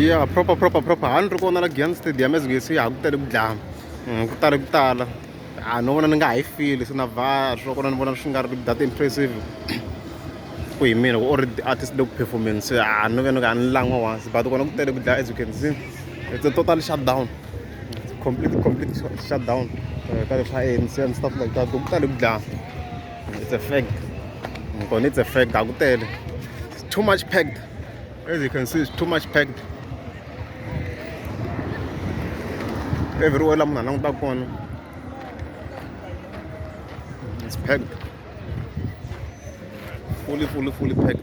Yeah, proper. Handle kona la Giyani stadium as we see a ku tele ku dlaya. Ku tala. No vona ni nga ha yi feel se na va swo kona ni vona swi nga ri that impressive. Ku hi mina already artist loku performance no ve ni nga ni lan'wa once but kona ku tele ku dlaya as you can see. It's a total shutdown. Complete shutdown. Ka leswi swa ANC and stuff like that. Ku tele ku dlaya. It's a fact. It's a fact. A ku tele. It's too much packed. As you can see, it's too much packed. Everywhere I'm not back on. It's packed. Fully packed.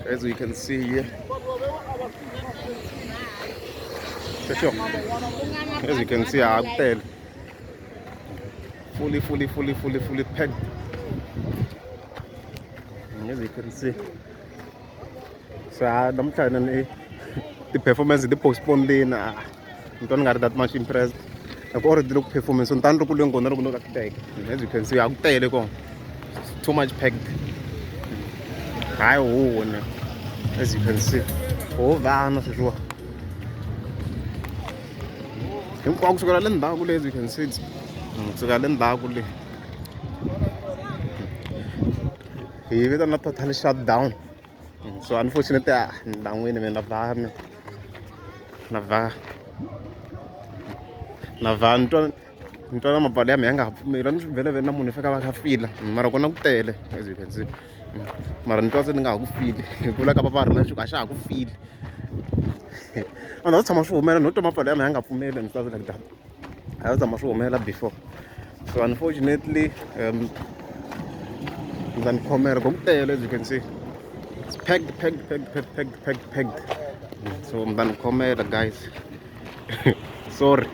As you can see here. Sure. As you can see, I tell. Fully packed. As you can see. So I'm trying to the performance the postponed in don't get that much impressed. I've already looked performance on Tanro Kulungo, no tag. As you can see, I'll tell you too much packed. I own as you can see. Oh van as well. Him box got a lenda as you can see. So got lenda. He even not totally shut down. So unfortunately, Nilan'wini Nava ntwana mapale ya mianga hapfumela ni vele na munhu fika va kha fila mara kona ku tele as you can see mara ntwa se ni nga ha ku fili hikula ka papa ri na xi ka xa ha ku fili ana tshama swi humela no twa mapale ya mianga pfumeli and stuff like that a tshama swi humela before so unfortunately then khomera ku tele as you can see it's packed so then khomera guys sorry